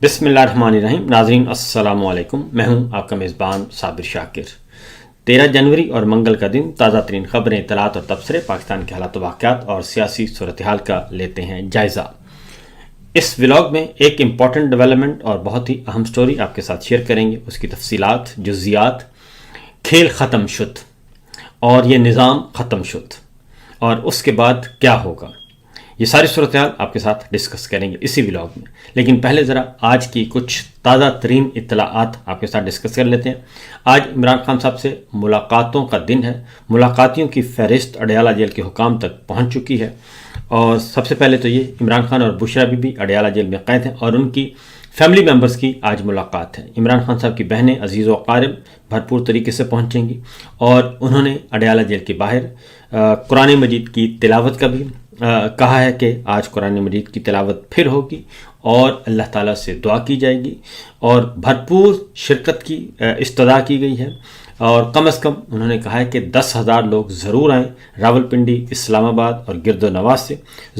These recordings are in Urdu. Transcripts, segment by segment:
بسم اللہ الرحمن الرحیم. ناظرین السلام علیکم. میں ہوں آپ کا میزبان صابر شاکر. 13 جنوری اور منگل کا دن تازہ ترین خبریں، اطلاعات اور تبصرے پاکستان کے حالات و واقعات اور سیاسی صورتحال کا لیتے ہیں جائزہ. اس ولاگ میں ایک امپورٹنٹ ڈیولپمنٹ اور بہت ہی اہم سٹوری آپ کے ساتھ شیئر کریں گے. اس کی تفصیلات، جزیات. کھیل ختم شد اور یہ نظام ختم شد اور اس کے بعد کیا ہوگا، یہ ساری صورتحال آپ کے ساتھ ڈسکس کریں گے اسی ولاگ میں. لیکن پہلے ذرا آج کی کچھ تازہ ترین اطلاعات آپ کے ساتھ ڈسکس کر لیتے ہیں. آج عمران خان صاحب سے ملاقاتوں کا دن ہے. ملاقاتیوں کی فہرست اڈیالہ جیل کے حکام تک پہنچ چکی ہے. اور سب سے پہلے تو یہ عمران خان اور بشرا بی بی اڈیالہ جیل میں قید ہیں اور ان کی فیملی ممبرز کی آج ملاقات ہے. عمران خان صاحب کی بہنیں عزیز و اقارب بھرپور طریقے سے پہنچیں گی اور انہوں نے اڈیالہ جیل کے باہر قرآن مجید کی تلاوت کا بھی کہا ہے کہ آج قرآن مجید کی تلاوت پھر ہوگی اور اللہ تعالیٰ سے دعا کی جائے گی اور بھرپور شرکت کی استدعا کی گئی ہے. اور کم از کم انہوں نے کہا ہے کہ 10,000 لوگ ضرور آئیں، راولپنڈی، اسلام آباد اور گرد و نواح سے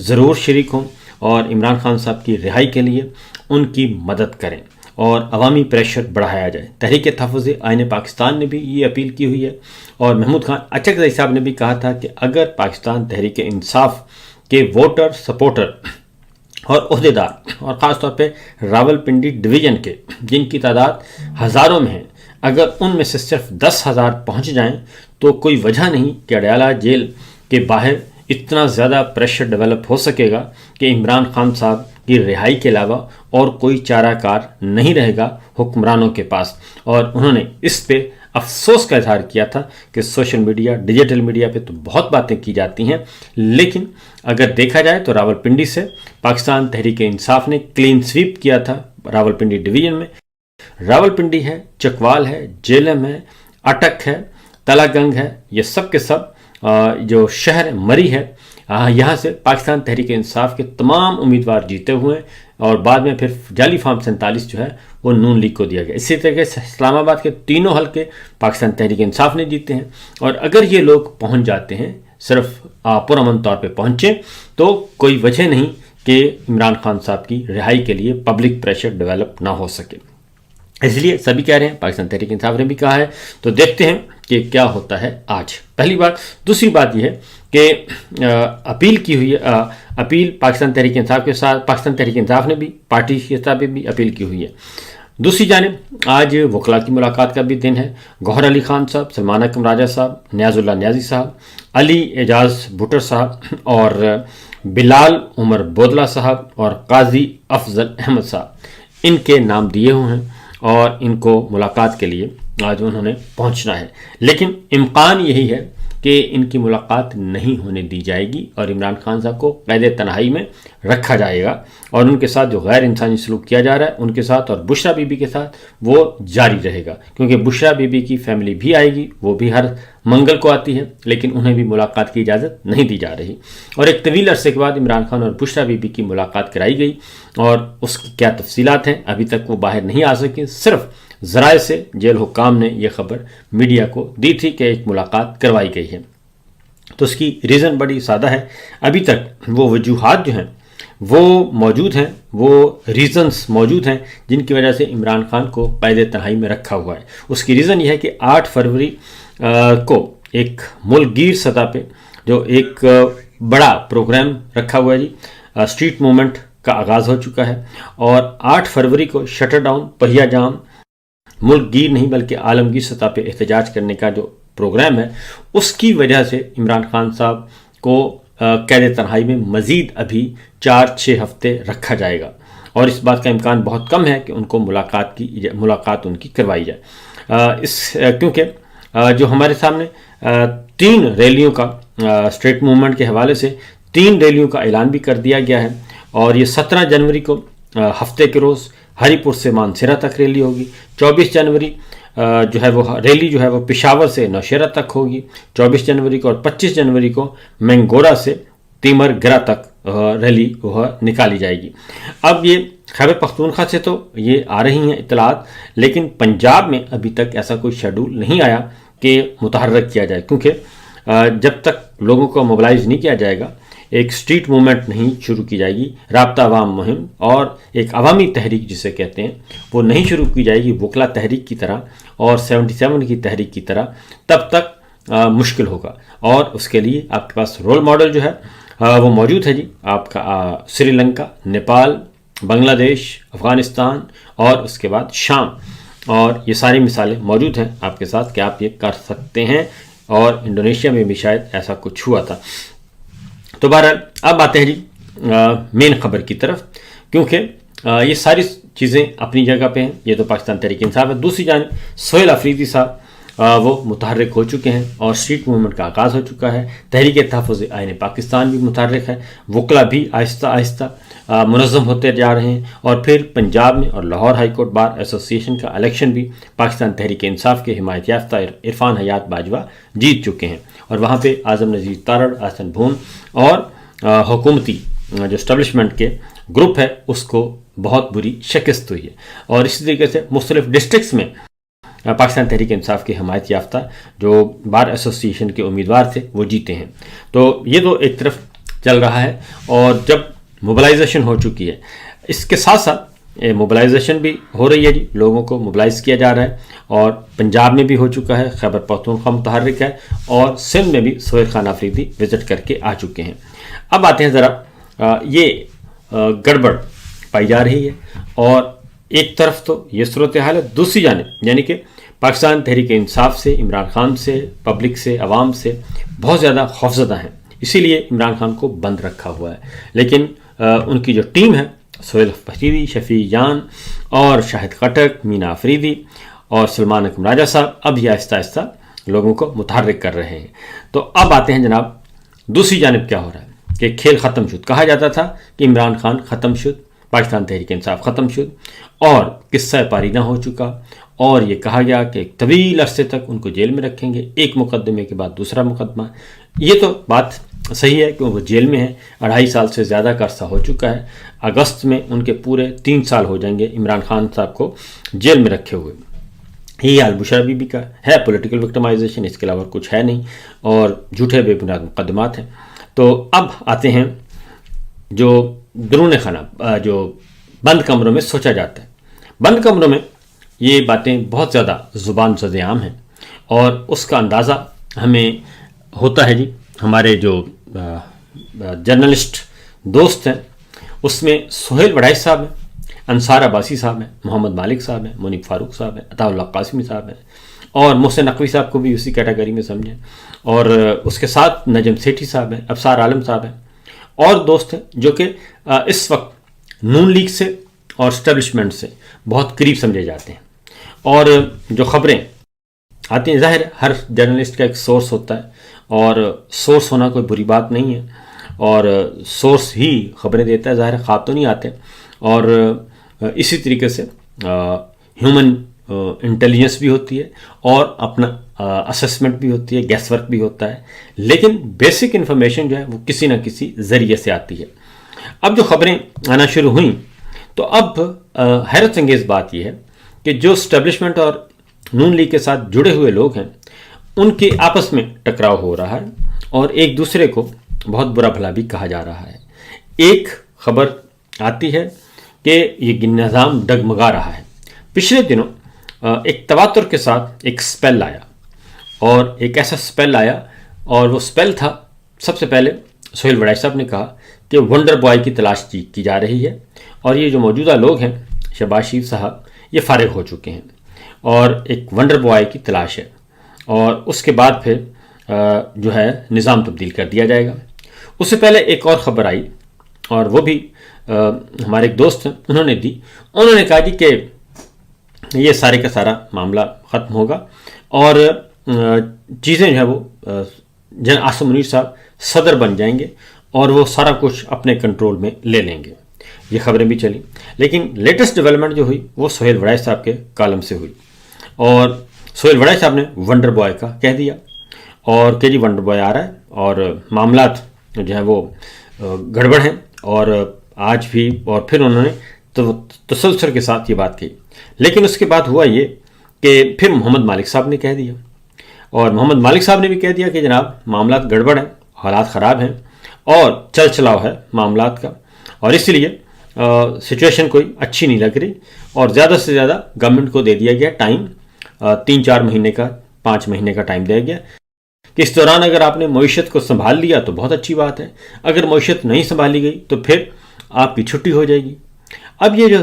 ضرور شریک ہوں اور عمران خان صاحب کی رہائی کے لیے ان کی مدد کریں اور عوامی پریشر بڑھایا جائے. تحریک تحفظ آئین پاکستان نے بھی یہ اپیل کی ہوئی ہے اور محمود خان اچکزئی صاحب نے بھی کہا تھا کہ اگر پاکستان تحریک انصاف کے ووٹر، سپورٹر اور عہدیدار اور خاص طور پہ راولپنڈی ڈویژن کے جن کی تعداد ہزاروں میں ہے، اگر ان میں سے صرف 10,000 پہنچ جائیں تو کوئی وجہ نہیں کہ اڈیالہ جیل کے باہر اتنا زیادہ پریشر ڈیولپ ہو سکے گا کہ عمران خان صاحب کی رہائی کے علاوہ اور کوئی چارہ کار نہیں رہے گا حکمرانوں کے پاس. اور انہوں نے اس پہ افسوس کا اظہار کیا تھا کہ سوشل میڈیا، ڈیجیٹل میڈیا پہ تو بہت باتیں کی جاتی ہیں، لیکن اگر دیکھا جائے تو راولپنڈی سے پاکستان تحریک انصاف نے کلین سویپ کیا تھا. راولپنڈی ڈویژن میں راولپنڈی ہے، چکوال ہے، جیلم ہے، اٹک ہے، تلا گنگ ہے، یہ سب کے سب جو شہر مری ہے، یہاں سے پاکستان تحریک انصاف کے تمام امیدوار جیتے ہوئے ہیں اور بعد میں پھر جعلی فارم 47 جو ہے وہ نون لیگ کو دیا گیا. اسی طریقے سے اسلام آباد کے تینوں حلقے پاکستان تحریک انصاف نے جیتے ہیں. اور اگر یہ لوگ پہنچ جاتے ہیں، صرف پرامن طور پہ پہنچیں، تو کوئی وجہ نہیں کہ عمران خان صاحب کی رہائی کے لیے پبلک پریشر ڈیولپ نہ ہو سکے. اس لیے سبھی کہہ رہے ہیں، پاکستان تحریک انصاف نے بھی کہا ہے. تو دیکھتے ہیں کہ کیا ہوتا ہے آج. پہلی بات. دوسری بات یہ ہے کہ اپیل کی ہوئی ہے، اپیل پاکستان تحریک انصاف کے ساتھ پاکستان تحریک انصاف نے بھی پارٹی کے ساتھ بھی اپیل کی ہوئی ہے. دوسری جانب آج وکلاء کی ملاقات کا بھی دن ہے. گوہر علی خان صاحب، سلمان اکرم راجہ صاحب، نیاز اللہ نیازی صاحب، علی اعجاز بھٹر صاحب اور بلال عمر بودلہ صاحب اور قاضی افضل احمد صاحب، ان کے نام دیے ہوئے ہیں اور ان کو ملاقات کے لیے آج انہوں نے پہنچنا ہے. لیکن امکان یہی ہے کہ ان کی ملاقات نہیں ہونے دی جائے گی اور عمران خان صاحب کو قید تنہائی میں رکھا جائے گا اور ان کے ساتھ جو غیر انسانی سلوک کیا جا رہا ہے ان کے ساتھ اور بشرا بی بی کے ساتھ وہ جاری رہے گا. کیونکہ بشرا بی بی کی فیملی بھی آئے گی، وہ بھی ہر منگل کو آتی ہے، لیکن انہیں بھی ملاقات کی اجازت نہیں دی جا رہی. اور ایک طویل عرصے کے بعد عمران خان اور بشرا بی بی کی ملاقات کرائی گئی اور اس کی کیا تفصیلات ہیں ابھی تک وہ باہر نہیں آ سکیں. صرف ذرائع سے جیل حکام نے یہ خبر میڈیا کو دی تھی کہ ایک ملاقات کروائی گئی ہے. تو اس کی ریزن بڑی سادہ ہے. ابھی تک وہ وجوہات جو ہیں وہ موجود ہیں، وہ ریزنز موجود ہیں جن کی وجہ سے عمران خان کو قید تنہائی میں رکھا ہوا ہے. اس کی ریزن یہ ہے کہ 8 فروری کو ایک ملک گیر سطح پہ جو ایک بڑا پروگرام رکھا ہوا ہے جی، اسٹریٹ موومنٹ کا آغاز ہو چکا ہے اور 8 فروری کو شٹر ڈاؤن، پہیا جام، ملک گیر نہیں بلکہ عالمگیر سطح پہ احتجاج کرنے کا جو پروگرام ہے، اس کی وجہ سے عمران خان صاحب کو قید تنہائی میں مزید ابھی 4-6 ہفتے رکھا جائے گا اور اس بات کا امکان بہت کم ہے کہ ان کو ملاقات ان کی کروائی جائے. کیونکہ جو ہمارے سامنے 3 ریلیوں کا اسٹریٹ موومنٹ کے حوالے سے 3 ریلیوں کا اعلان بھی کر دیا گیا ہے اور یہ 17 جنوری کو ہفتے کے روز ہری پور سے مانسیرہ تک ریلی ہوگی. 24 جنوری جو ہے وہ ریلی جو ہے وہ پشاور سے نوشہرہ تک ہوگی 24 جنوری کو، اور 25 جنوری کو مینگورہ سے تیمر گرا تک ریلی وہ نکالی جائے گی. اب یہ خیبر پختونخوا سے تو یہ آ رہی ہیں اطلاعات، لیکن پنجاب میں ابھی تک ایسا کوئی شیڈول نہیں آیا کہ متحرک کیا جائے. کیونکہ جب تک لوگوں کو موبلائز نہیں کیا جائے گا، ایک اسٹریٹ موومنٹ نہیں شروع کی جائے گی، رابطہ عوام مہم اور ایک عوامی تحریک جسے کہتے ہیں وہ نہیں شروع کی جائے گی وکلا تحریک کی طرح اور 77 کی تحریک کی طرح، تب تک مشکل ہوگا۔ اور اس کے لیے آپ کے پاس رول ماڈل جو ہے وہ موجود ہے جی، آپ کا سری لنکا، نیپال، بنگلہ دیش، افغانستان اور اس کے بعد شام، اور یہ ساری مثالیں موجود ہیں آپ کے ساتھ کہ آپ یہ کر سکتے ہیں، اور انڈونیشیا میں بھی شاید ایسا کچھ ہوا تھا۔ تو بہرحال اب آتے ہیں جی مین خبر کی طرف، کیونکہ یہ ساری چیزیں اپنی جگہ پہ ہیں، یہ تو پاکستان تحریک انصاف ہے۔ دوسری جانب سہیل افریدی صاحب وہ متحرک ہو چکے ہیں اور اسٹریٹ موومنٹ کا آغاز ہو چکا ہے۔ تحریک تحفظ آئین پاکستان بھی متحرک ہے، وکلا بھی آہستہ آہستہ منظم ہوتے جا رہے ہیں، اور پھر پنجاب میں اور لاہور ہائی کورٹ بار ایسوسی ایشن کا الیکشن بھی پاکستان تحریک انصاف کے حمایت یافتہ عرفان حیات باجوہ جیت چکے ہیں، اور وہاں پہ اعظم نذیر تارڑ، احسن بھون اور حکومتی جو اسٹیبلشمنٹ کے گروپ ہے اس کو بہت بری شکست ہوئی ہے، اور اسی طریقے سے مختلف ڈسٹرکٹس میں پاکستان تحریک انصاف کے حمایت یافتہ جو بار ایسوسی ایشن کے امیدوار تھے وہ جیتے ہیں۔ تو یہ تو ایک طرف چل رہا ہے، اور جب موبلائزیشن ہو چکی ہے، اس کے ساتھ ساتھ موبلائزیشن بھی ہو رہی ہے جی، لوگوں کو موبلائز کیا جا رہا ہے، اور پنجاب میں بھی ہو چکا ہے، خیبر پختونخوا متحرک ہے، اور سندھ میں بھی سہیل خان افریدی وزٹ کر کے آ چکے ہیں۔ اب آتے ہیں ذرا یہ گڑبڑ پائی جا رہی ہے، اور ایک طرف تو یہ صورتحال ہے، دوسری جانب یعنی کہ پاکستان تحریک انصاف سے، عمران خان سے، پبلک سے، عوام سے بہت زیادہ خوفزدہ ہیں، اسی لیے عمران خان کو بند رکھا ہوا ہے۔ لیکن ان کی جو ٹیم ہے، سہیل افریدی، شفیع جان اور شاہد خٹک، مینا افریدی اور سلمان اکرم راجہ صاحب اب یہ آہستہ آہستہ لوگوں کو متحرک کر رہے ہیں۔ تو اب آتے ہیں جناب دوسری جانب کیا ہو رہا ہے کہ کھیل ختم شد، کہا جاتا تھا کہ عمران خان ختم شد، پاکستان تحریک انصاف ختم شد، اور قصہ پارینہ ہو چکا، اور یہ کہا گیا کہ ایک طویل عرصے تک ان کو جیل میں رکھیں گے، ایک مقدمے کے بعد دوسرا مقدمہ۔ یہ تو بات صحیح ہے کہ وہ جیل میں ہیں، 2.5 سال سے زیادہ کا عرصہ ہو چکا ہے، اگست میں ان کے پورے 3 سال ہو جائیں گے عمران خان صاحب کو جیل میں رکھے ہوئے۔ یہی حال بشرا بی بی کا ہے، پولیٹیکل وکٹمائزیشن، اس کے علاوہ کچھ ہے نہیں، اور جھوٹے بے بنیاد مقدمات ہیں۔ تو اب آتے ہیں جو درون خانہ، جو بند کمروں میں سوچا جاتا ہے۔ بند کمروں میں یہ باتیں بہت زیادہ زبان زد عام ہیں، اور اس کا اندازہ ہمیں ہوتا ہے جی ہمارے جو جرنلسٹ دوست ہیں، اس میں سہیل وڑائی صاحب ہیں، انصار عباسی صاحب ہیں، محمد مالک صاحب ہیں، منیب فاروق صاحب ہیں، عطا اللہ قاسمی صاحب ہیں، اور محسن نقوی صاحب کو بھی اسی کیٹیگری میں سمجھیں، اور اس کے ساتھ نجم سیٹھی صاحب ہیں، ابصار عالم صاحب ہیں، اور دوست ہیں جو کہ اس وقت نون لیگ سے اور اسٹیبلشمنٹ سے بہت قریب سمجھے جاتے ہیں، اور جو خبریں آتی ہیں، ظاہر ہر جرنلسٹ کا ایک سورس ہوتا ہے، اور سورس ہونا کوئی بری بات نہیں ہے، اور سورس ہی خبریں دیتا ہے، ظاہر خواب تو نہیں آتے، اور اسی طریقے سے ہیومن انٹیلیجنس بھی ہوتی ہے، اور اپنا اسسمنٹ بھی ہوتی ہے، گیس ورک بھی ہوتا ہے، لیکن بیسک انفارمیشن جو ہے وہ کسی نہ کسی ذریعے سے آتی ہے۔ اب جو خبریں آنا شروع ہوئیں تو اب حیرت انگیز بات یہ ہے کہ جو اسٹیبلشمنٹ اور نون لیگ کے ساتھ جڑے ہوئے لوگ ہیں ان کے آپس میں ٹکراؤ ہو رہا ہے، اور ایک دوسرے کو بہت برا بھلا بھی کہا جا رہا ہے۔ ایک خبر آتی ہے کہ یہ نظام ڈگمگا رہا ہے۔ پچھلے دنوں ایک تواتر کے ساتھ ایک سپیل آیا، اور ایک ایسا سپیل آیا، اور وہ سپیل تھا، سب سے پہلے سہیل وڑائی صاحب نے کہا کہ ونڈر بوائے کی تلاش کی جا رہی ہے، اور یہ جو موجودہ لوگ ہیں، شہباز شریف صاحب، یہ فارغ ہو چکے ہیں، اور ایک ونڈر بوائے کی تلاش ہے، اور اس کے بعد پھر جو ہے نظام تبدیل کر دیا جائے گا۔ اس سے پہلے ایک اور خبر آئی، اور وہ بھی ہمارے ایک دوست ہیں انہوں نے دی، انہوں نے کہا جی کہ یہ سارے کا سارا معاملہ ختم ہوگا، اور چیزیں جو ہے وہ جن عاصم منیر صاحب صدر بن جائیں گے، اور وہ سارا کچھ اپنے کنٹرول میں لے لیں گے۔ یہ خبریں بھی چلیں، لیکن لیٹسٹ ڈیولپمنٹ جو ہوئی وہ سہیل وڑائی صاحب کے کالم سے ہوئی، اور سہیل وڑائی صاحب نے ونڈر بوائے کا کہہ دیا، اور کہ جی ونڈر بوائے آ رہا ہے، اور معاملات جو ہیں وہ گڑبڑ ہیں، اور آج بھی، اور پھر انہوں نے تسلسل کے ساتھ یہ بات کہی۔ لیکن اس کے بعد ہوا یہ کہ پھر محمد مالک صاحب نے کہہ دیا، اور محمد مالک صاحب نے بھی کہہ دیا کہ جناب معاملات گڑبڑ ہیں، حالات خراب ہیں، اور چل چلاؤ ہے معاملات کا، اور اس لیے سچویشن کوئی اچھی نہیں لگ رہی، اور زیادہ سے زیادہ گورنمنٹ کو دے دیا گیا ٹائم، 3-4 مہینے کا 5 مہینے کا ٹائم دیا گیا کہ اس دوران اگر آپ نے معیشت کو سنبھال لیا تو بہت اچھی بات ہے، اگر معیشت نہیں سنبھالی گئی تو پھر آپ کی چھٹی ہو جائے گی۔ اب یہ جو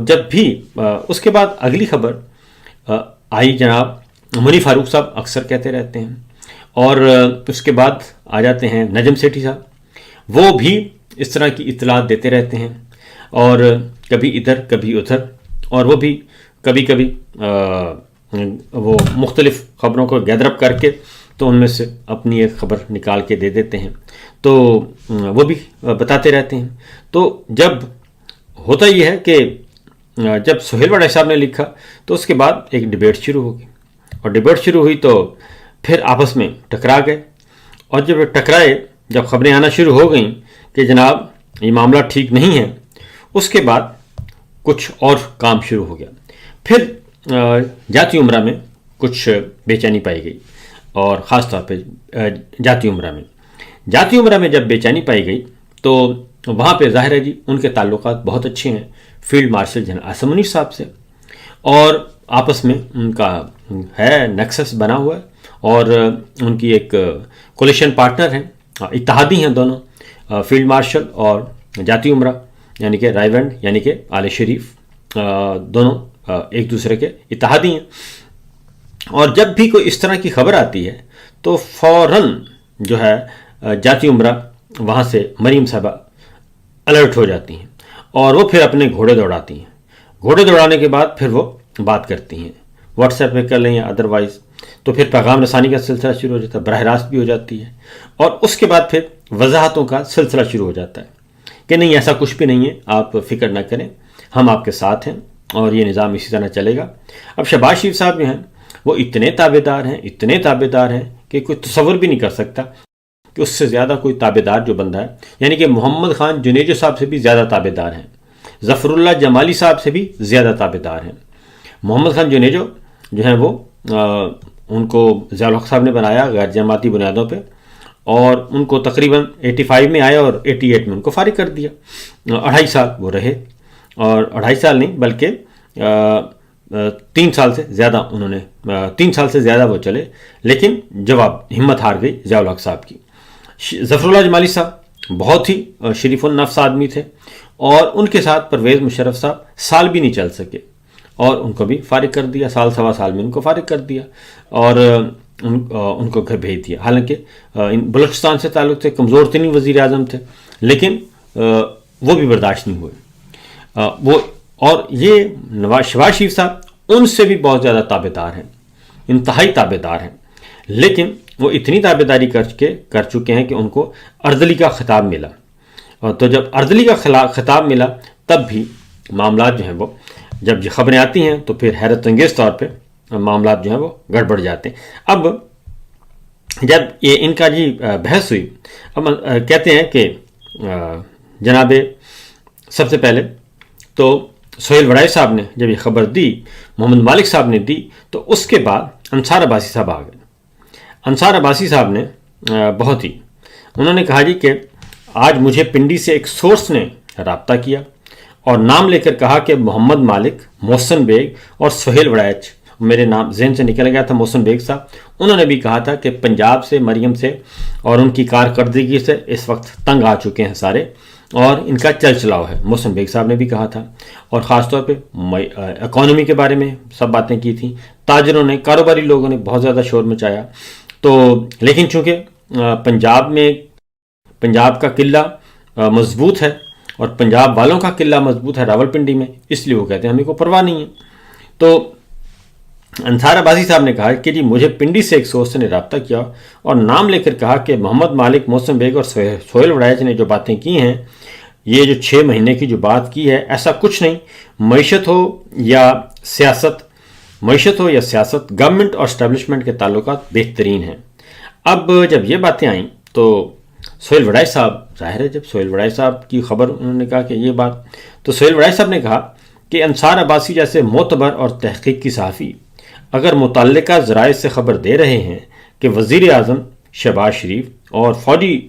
جب بھی اس کے بعد اگلی خبر آئی، جناب منی فاروق صاحب اکثر کہتے رہتے ہیں، اور اس کے بعد آ جاتے ہیں نجم سیٹھی صاحب، وہ بھی اس طرح کی اطلاعات دیتے رہتے ہیں، اور کبھی ادھر کبھی ادھر، اور وہ بھی کبھی کبھی وہ مختلف خبروں کو گیدر اپ کر کے تو ان میں سے اپنی ایک خبر نکال کے دے دیتے ہیں، تو وہ بھی بتاتے رہتے ہیں۔ تو جب ہوتا یہ ہے کہ جب سہیل وڑائی صاحب نے لکھا تو اس کے بعد ایک ڈیبیٹ شروع ہو گئی، اور ڈیبیٹ شروع ہوئی تو پھر آپس میں ٹکرا گئے، اور جب ٹکرائے، جب خبریں آنا شروع ہو گئیں کہ جناب یہ معاملہ ٹھیک نہیں ہے، اس کے بعد کچھ اور کام شروع ہو گیا۔ پھر جاتی عمرہ میں کچھ بے چینی پائی گئی، اور خاص طور پہ جاتی عمرہ میں جب بے چینی پائی گئی تو وہاں پہ ظاہر ہے جی ان کے تعلقات بہت اچھے ہیں field marshal general Asim Munir صاحب سے، اور آپس میں ان کا ہے نیکسس بنا ہوا ہے، اور ان کی ایک کولیشن پارٹنر ہیں، اتحادی ہیں دونوں، فیلڈ مارشل اور جاتی عمرہ یعنی کہ رائیونڈ یعنی کہ آل شریف، دونوں ایک دوسرے کے اتحادی ہیں، اور جب بھی کوئی اس طرح کی خبر آتی ہے تو فوراً جو ہے جاتی عمرہ وہاں سے مریم صاحبہ الرٹ ہو جاتی ہیں، اور وہ پھر اپنے گھوڑے دوڑاتی ہیں، گھوڑے دوڑانے کے بعد پھر وہ بات کرتی ہیں، واٹس ایپ پہ کر لیں یا ادروائز، تو پھر پیغام رسانی کا سلسلہ شروع ہو جاتا ہے، براہ راست بھی ہو جاتی ہے، اور اس کے بعد پھر وضاحتوں کا سلسلہ شروع ہو جاتا ہے کہ نہیں ایسا کچھ بھی نہیں ہے، آپ فکر نہ کریں، ہم آپ کے ساتھ ہیں، اور یہ نظام اسی طرح چلے گا۔ اب شہباز شریف صاحب جو ہیں وہ اتنے تابع دار ہیں کہ کوئی تصور بھی نہیں کر سکتا کہ اس سے زیادہ کوئی تابع دار جو بندہ ہے، یعنی کہ محمد خان جنیجو صاحب سے بھی زیادہ تابع دار ہیں، ظفر اللہ جمالی صاحب سے بھی زیادہ تابع دار ہیں۔ محمد خان جنیجو جو ہیں وہ ان کو ضیاء الحق صاحب نے بنایا غیر جماعتی بنیادوں پہ، اور ان کو تقریباً 85 میں آیا اور 88 میں ان کو فارغ کر دیا، 2.5 سال وہ رہے، اور 2.5 سال نہیں بلکہ 3 سال سے زیادہ انہوں نے 3 سال سے زیادہ وہ چلے، لیکن جواب ہمت ہار گئی ضیاء الحق صاحب کی۔ ظفر اللہ جمالی صاحب بہت ہی شریف النفس آدمی تھے، اور ان کے ساتھ پرویز مشرف صاحب سال بھی نہیں چل سکے، اور ان کو بھی فارغ کر دیا، سال سوا سال میں ان کو فارغ کر دیا، اور ان کو گھر بھیج دیا، حالانکہ بلوچستان سے تعلق تھے، کمزور ترین وزیر اعظم تھے، لیکن وہ بھی برداشت نہیں ہوئے وہ، اور یہ شہباز شریف صاحب ان سے بھی بہت زیادہ تابع دار ہیں، انتہائی تابع دار ہیں، لیکن وہ اتنی تابع داری کر چکے ہیں کہ ان کو اردلی کا خطاب ملا، اور تو جب اردلی کا خطاب ملا تب بھی معاملات جو ہیں وہ جب یہ خبریں آتی ہیں تو پھر حیرت انگیز طور پہ معاملات جو ہیں وہ گڑبڑ جاتے ہیں۔ اب جب یہ ان کا جی بحث ہوئی، اب کہتے ہیں کہ جناب سب سے پہلے تو سہیل وڑائی صاحب نے جب یہ خبر دی، محمد مالک صاحب نے دی، تو اس کے بعد انصار عباسی صاحب آ گئے۔ انصار عباسی صاحب نے بہت ہی انہوں نے کہا جی کہ آج مجھے پنڈی سے ایک سورس نے رابطہ کیا اور نام لے کر کہا کہ محمد مالک، محسن بیگ اور سہیل وڑائچ، میرے نام ذہن سے نکل گیا تھا محسن بیگ صاحب، انہوں نے بھی کہا تھا کہ پنجاب سے، مریم سے اور ان کی کارکردگی سے اس وقت تنگ آ چکے ہیں سارے، اور ان کا چل چلاؤ ہے، محسن بیگ صاحب نے بھی کہا تھا، اور خاص طور پہ اکانومی کے بارے میں سب باتیں کی تھیں، تاجروں نے، کاروباری لوگوں نے بہت زیادہ شور مچایا، تو لیکن چونکہ پنجاب کا قلعہ مضبوط ہے اور پنجاب والوں کا قلعہ مضبوط ہے راولپنڈی میں، اس لیے وہ کہتے ہیں ہمیں کوئی پرواہ نہیں ہے۔ تو انصار عباسی صاحب نے کہا کہ جی مجھے پنڈی سے ایک سورس نے رابطہ کیا اور نام لے کر کہا کہ محمد مالک، محسن بیگ اور سہیل وڑائچ نے جو باتیں کی ہیں، یہ جو 6 مہینے کی جو بات کی ہے، ایسا کچھ نہیں، معیشت ہو یا سیاست، گورنمنٹ اور اسٹیبلشمنٹ کے تعلقات بہترین ہیں۔ اب جب یہ باتیں آئیں تو سہیل وڑائچ صاحب، ظاہر ہے جب سہیل وڑائچ صاحب کی خبر انہوں نے کہا کہ یہ بات، تو سہیل وڑائچ صاحب نے کہا کہ انصار عباسی جیسے معتبر اور تحقیق کی صحافی اگر متعلقہ ذرائع سے خبر دے رہے ہیں کہ وزیر اعظم شہباز شریف اور فوجی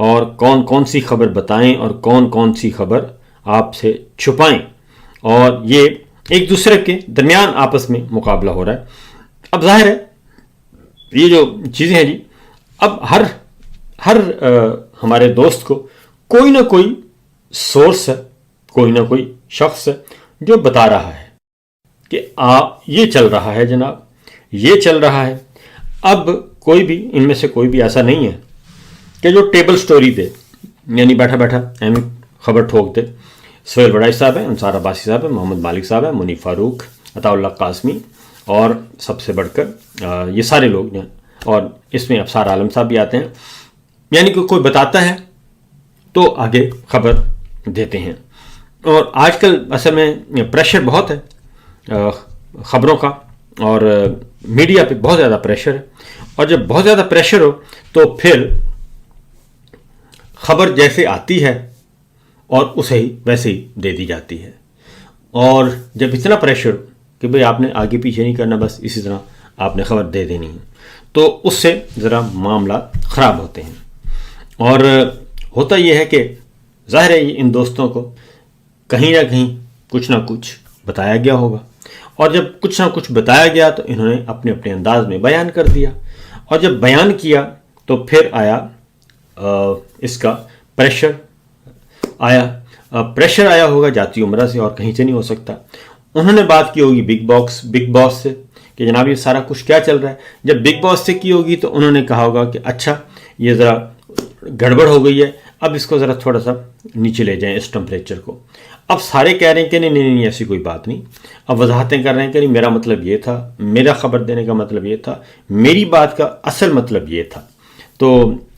اور کون کون سی خبر بتائیں اور کون کون سی خبر آپ سے چھپائیں، اور یہ ایک دوسرے کے درمیان آپس میں مقابلہ ہو رہا ہے۔ اب ظاہر ہے یہ جو چیزیں ہیں جی، اب ہر ہمارے دوست کو کوئی نہ کوئی سورس ہے، کوئی نہ کوئی شخص ہے جو بتا رہا ہے کہ یہ چل رہا ہے جناب، یہ چل رہا ہے۔ اب کوئی بھی ان میں سے کوئی بھی ایسا نہیں ہے کہ جو ٹیبل سٹوری دے، یعنی بیٹھا بیٹھا اہم خبر ٹھوک دے۔ سہیل وڑائی صاحب ہیں، انصار عباسی صاحب ہیں، محمد مالک صاحب ہیں، منیف فاروق، عطا اللہ قاسمی، اور سب سے بڑھ کر یہ سارے لوگ ہیں، اور اس میں ابصار عالم صاحب بھی آتے ہیں۔ یعنی کہ کوئی بتاتا ہے تو آگے خبر دیتے ہیں۔ اور آج کل اصل میں پریشر بہت ہے خبروں کا، اور میڈیا پہ بہت زیادہ پریشر ہے، اور جب بہت زیادہ پریشر ہو تو پھر خبر جیسے آتی ہے اور اسے ہی ویسے ہی دے دی جاتی ہے۔ اور جب اتنا پریشر ہو کہ بھئی آپ نے آگے پیچھے نہیں کرنا، بس اسی طرح آپ نے خبر دے دینی ہے، تو اس سے ذرا معاملات خراب ہوتے ہیں۔ اور ہوتا یہ ہے کہ ظاہر ہے ان دوستوں کو کہیں نہ کہیں کچھ نہ کچھ بتایا گیا ہوگا، اور جب کچھ نہ کچھ بتایا گیا تو انہوں نے اپنے اپنے انداز میں بیان کر دیا، اور جب بیان کیا تو پھر آیا اس کا پریشر آیا ہوگا جاتی عمرہ سے، اور کہیں سے نہیں ہو سکتا۔ انہوں نے بات کی ہوگی بگ باس سے کہ جناب یہ سارا کچھ کیا چل رہا ہے۔ جب بگ باس سے کی ہوگی تو انہوں نے کہا ہوگا کہ اچھا یہ ذرا گڑبڑ ہو گئی ہے، اب اس کو ذرا تھوڑا سا نیچے لے جائیں اس ٹمپریچر کو۔ اب سارے کہہ رہے ہیں کہ نہیں ایسی کوئی بات نہیں، اب وضاحتیں کر رہے ہیں کہ نہیں میرا مطلب یہ تھا، میرا خبر دینے کا مطلب یہ تھا، میری بات کا اصل مطلب یہ تھا۔ تو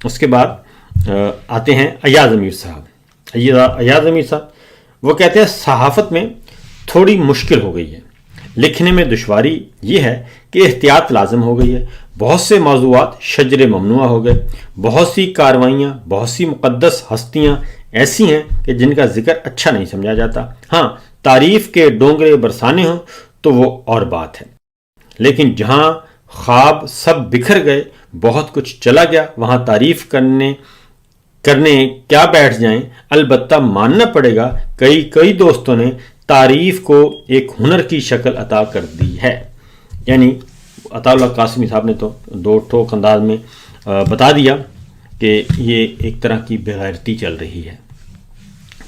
اس کے بعد آتے ہیں ایاز امیر صاحب۔ ایاز امیر صاحب وہ کہتے ہیں صحافت میں تھوڑی مشکل ہو گئی ہے، لکھنے میں دشواری یہ ہے کہ احتیاط لازم ہو گئی ہے، بہت سے موضوعات شجر ممنوع ہو گئے، بہت سی کارروائیاں، بہت سی مقدس ہستیاں ایسی ہیں کہ جن کا ذکر اچھا نہیں سمجھا جاتا۔ ہاں تعریف کے ڈونگرے برسانے ہوں تو وہ اور بات ہے، لیکن جہاں خواب سب بکھر گئے، بہت کچھ چلا گیا، وہاں تعریف کرنے کیا بیٹھ جائیں۔ البتہ ماننا پڑے گا کئی دوستوں نے تعریف کو ایک ہنر کی شکل عطا کر دی ہے۔ یعنی عطا اللہ قاسمی صاحب نے تو دو ٹوک انداز میں بتا دیا کہ یہ ایک طرح کی بےغیرتی چل رہی ہے۔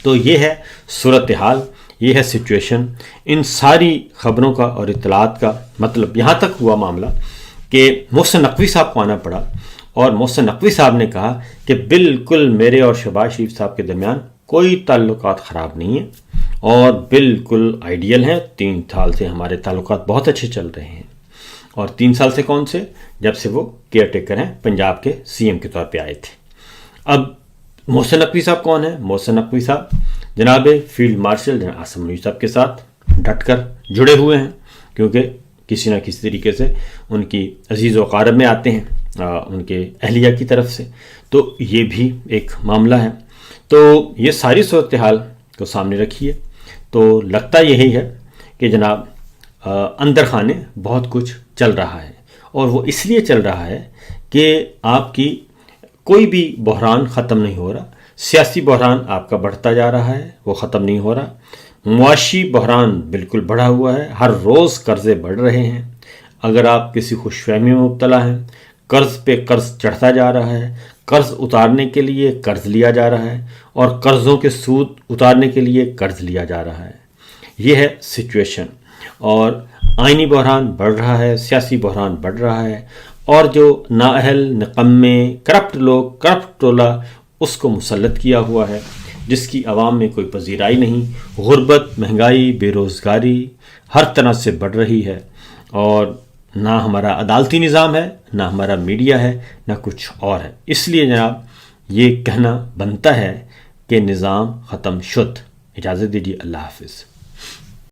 تو یہ ہے صورتحال، یہ ہے سچویشن۔ ان ساری خبروں کا اور اطلاعات کا مطلب یہاں تک ہوا معاملہ کہ محسن نقوی صاحب کو آنا پڑا، اور محسن نقوی صاحب نے کہا کہ بالکل میرے اور شہباز شریف صاحب کے درمیان کوئی تعلقات خراب نہیں ہیں، اور بالکل آئیڈیل ہیں۔ 3 سال سے ہمارے تعلقات بہت اچھے چل رہے ہیں۔ اور 3 سال سے کون سے؟ جب سے وہ کیئر ٹیکر ہیں، پنجاب کے سی ایم کے طور پہ آئے تھے۔ اب محسن نقوی صاحب کون ہیں؟ محسن نقوی صاحب جناب فیلڈ مارشل جناب عاصم منیر صاحب کے ساتھ ڈٹ کر جڑے ہوئے ہیں، کیونکہ کسی نہ کسی طریقے سے ان کی عزیز و اقارب میں آتے ہیں ان کے اہلیہ کی طرف سے، تو یہ بھی ایک معاملہ ہے۔ تو یہ ساری صورتحال کو سامنے رکھیے تو لگتا یہی ہے کہ جناب اندر خانے بہت کچھ چل رہا ہے، اور وہ اس لیے چل رہا ہے کہ آپ کی کوئی بھی بحران ختم نہیں ہو رہا۔ سیاسی بحران آپ کا بڑھتا جا رہا ہے، وہ ختم نہیں ہو رہا۔ معاشی بحران بالکل بڑھا ہوا ہے، ہر روز قرضے بڑھ رہے ہیں۔ اگر آپ کسی خوش فہمی میں مبتلا ہیں، قرض پہ قرض چڑھتا جا رہا ہے، قرض اتارنے کے لیے قرض لیا جا رہا ہے، اور قرضوں کے سود اتارنے کے لیے قرض لیا جا رہا ہے۔ یہ ہے سچویشن، اور آئینی بحران بڑھ رہا ہے، سیاسی بحران بڑھ رہا ہے، اور جو نااہل، نقمے، کرپٹ لوگ، کرپٹ ٹولہ اس کو مسلط کیا ہوا ہے، جس کی عوام میں کوئی پذیرائی نہیں۔ غربت، مہنگائی، بے روزگاری ہر طرح سے بڑھ رہی ہے، اور نہ ہمارا عدالتی نظام ہے، نہ ہمارا میڈیا ہے، نہ کچھ اور ہے۔ اس لیے جناب یہ کہنا بنتا ہے کہ نظام ختم شد۔ اجازت دیجیے، اللہ حافظ۔